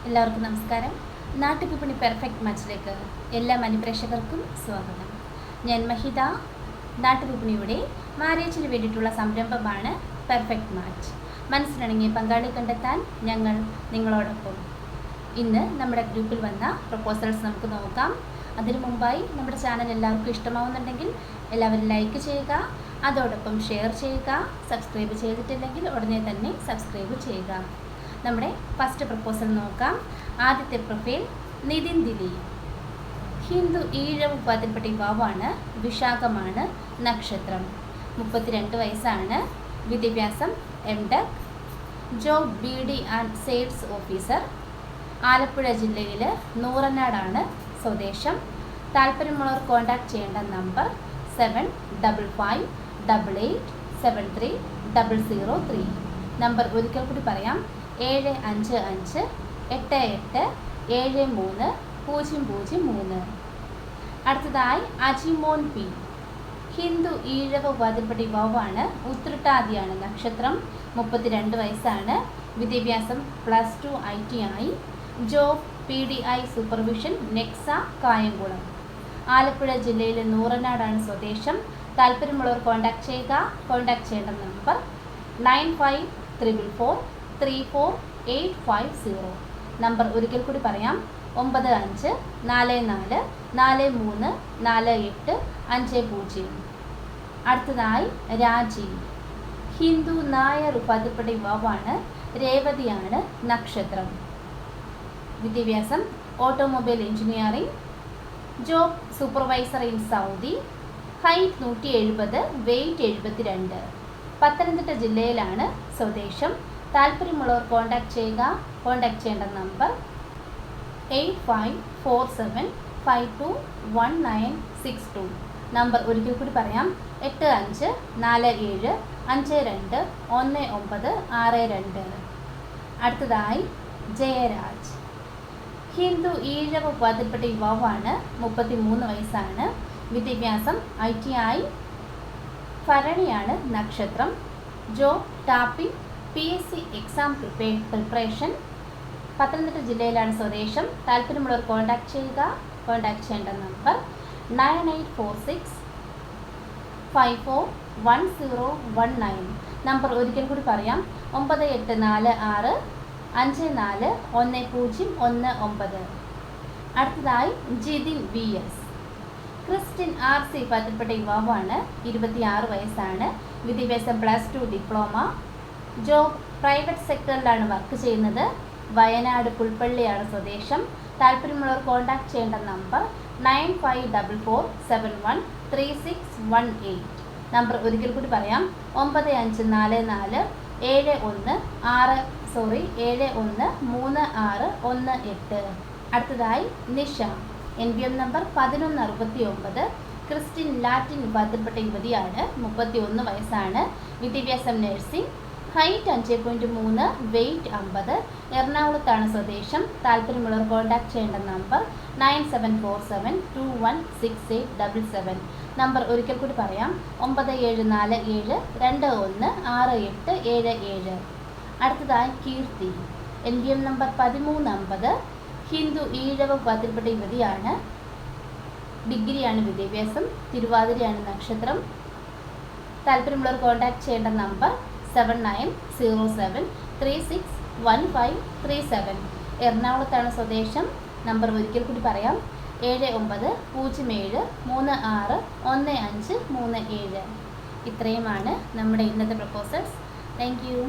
എല്ലാവർക്കും നമസ്കാരം. നാട്ടുവിപണി പെർഫെക്റ്റ് മാച്ചിലേക്ക് എല്ലാ മാന്യപ്രേക്ഷകർക്കും സ്വാഗതം. ഞാൻ മഹിത. നാട്ടുവിപണിയുടെ മാരേജിന് വേണ്ടിയിട്ടുള്ള സംരംഭമാണ് പെർഫെക്റ്റ് മാച്ച്. മനസ്സിനിണങ്ങിയ പങ്കാളി കണ്ടെത്താൻ ഞങ്ങൾ നിങ്ങളോടൊപ്പം. ഇന്ന് നമ്മുടെ ഗ്രൂപ്പിൽ വന്ന പ്രപ്പോസൽസ് നമുക്ക് നോക്കാം. അതിനു മുമ്പായി നമ്മുടെ ചാനൽ എല്ലാവർക്കും ഇഷ്ടമാവുന്നുണ്ടെങ്കിൽ എല്ലാവരും ലൈക്ക് ചെയ്യുക, അതോടൊപ്പം ഷെയർ ചെയ്യുക. സബ്സ്ക്രൈബ് ചെയ്തിട്ടില്ലെങ്കിൽ ഉടനെ തന്നെ സബ്സ്ക്രൈബ് ചെയ്യുക. നമ്മുടെ ഫസ്റ്റ് പ്രപ്പോസൽ നോക്കാം. ആദ്യത്തെ പ്രൊഫൈൽ നിതിൻ ദിലീപ്. ഹിന്ദു ഈഴവ വിഭാഗത്തിൽപ്പെട്ട യുവാവാണ്. വിശാഖമാണ് നക്ഷത്രം. 32 വയസ്സാണ്. വിദ്യാഭ്യാസം MTech. Job BD and sales officer. Alappuzha ജില്ലയിൽ നൂറനാടാണ് സ്വദേശം. താല്പര്യമുള്ളവർ കോൺടാക്ട് ചെയ്യേണ്ട നമ്പർ 7558887303. നമ്പർ ഒരിക്കൽ കൂടി പറയാം: 75588730003. അടുത്തതായി അജിമോൻ പി. ഹിന്ദു ഈഴവ വിഭാഗത്തിൽപ്പെട്ട യുവാവാണ്. ഉത്രട്ടാതിയാണ് നക്ഷത്രം. 32 വയസ്സാണ്. വിദ്യാഭ്യാസം +2 ITI. Job PDI supervision Nexa Kayamkulam. Alappuzha ജില്ലയിൽ നൂറനാടാണ് സ്വദേശം. താല്പര്യമുള്ളവർ കോൺടാക്ട് ചെയ്യുക. കോൺടാക്ട് ചെയ്യേണ്ട നമ്പർ 9544344850. നമ്പർ ഒരിക്കൽ കൂടി പറയാം: 9544344850. അടുത്തതായി രാജീവ്. ഹിന്ദു നായർ വിഭാഗത്തിൽപ്പെട്ട യുവാവാണ്. രേവതിയാണ് നക്ഷത്രം. വിദ്യാഭ്യാസം automobile engineering. Job supervisor in Saudi. Height 170, weight 72. Pathanamthitta ജില്ലയിലാണ് സ്വദേശം. താല്പര്യമുള്ളവർ കോൺടാക്ട് ചെയ്യുക. കോൺടാക്ട് ചെയ്യേണ്ട നമ്പർ 8547521962. നമ്പർ ഒരിക്കൽ കൂടി പറയാം: 8547521962. അടുത്തതായി ജയരാജ്. ഹിന്ദു ഈഴവ വിഭാഗത്തിൽപ്പെട്ട യുവാവാണ്. 33 വയസ്സാണ്. വിദ്യാഭ്യാസം ITI. ഭരണിയാണ് നക്ഷത്രം. Job tapping PSC exam preparation. Pathanamthitta ജില്ലയിലാണ് സ്വദേശം. താല്പര്യമുള്ളവർ കോൺടാക്ട് ചെയ്യുക. കോൺടാക്ട് ചെയ്യേണ്ട നമ്പർ 9846541019. നമ്പർ ഒരിക്കൽ കൂടി പറയാം: 9846541019. അടുത്തതായി ജിതിൻ VS. ക്രിസ്ത്യൻ RC വിഭാഗത്തിൽപ്പെട്ട യുവാവാണ്. 26 വയസ്സാണ്. വിദ്യാഭ്യാസം +2 ഡിപ്ലോമ. ജോബ് പ്രൈവറ്റ് സെക്ടറിലാണ് വർക്ക് ചെയ്യുന്നത്. വയനാട് പുൽപ്പള്ളിയാണ് സ്വദേശം. താല്പര്യമുള്ളവർ കോൺടാക്ട് ചെയ്യേണ്ട നമ്പർ 9544713618. നമ്പർ ഒരിക്കൽ കൂടി പറയാം: 9544713618. അടുത്തതായി Nisha. NBM number 1169. Christian Latin വിഭാഗത്തിൽപ്പെട്ട യുവതിയാണ്. 31 വയസ്സാണ്. വിദ്യാഭ്യാസം നഴ്സിംഗ്. Height 5.3, weight 50. എറണാകുളത്താണ് സ്വദേശം. താല്പര്യമുള്ളവർ കോൺടാക്ട് ചെയ്യേണ്ട നമ്പർ 9747216877. നമ്പർ ഒരിക്കൽ കൂടി പറയാം: 9747216877. അടുത്തതായി കീർത്തി. NBM number 1350. ഹിന്ദു ഈഴവ വിഭാഗത്തിൽപ്പെട്ട യുവതിയാണ്. ഡിഗ്രിയാണ് വിദ്യാഭ്യാസം. തിരുവാതിരയാണ് നക്ഷത്രം. താല്പര്യമുള്ളവർ കോൺടാക്ട് ചെയ്യേണ്ട നമ്പർ 7907361537. എറണാകുളത്താണ് സ്വദേശം. നമ്പർ ഒരിക്കൽ കൂടി പറയാം: 7907361537. ഇത്രയുമാണ് നമ്മുടെ ഇന്നത്തെ പ്രപ്പോസൽസ്. Thank you.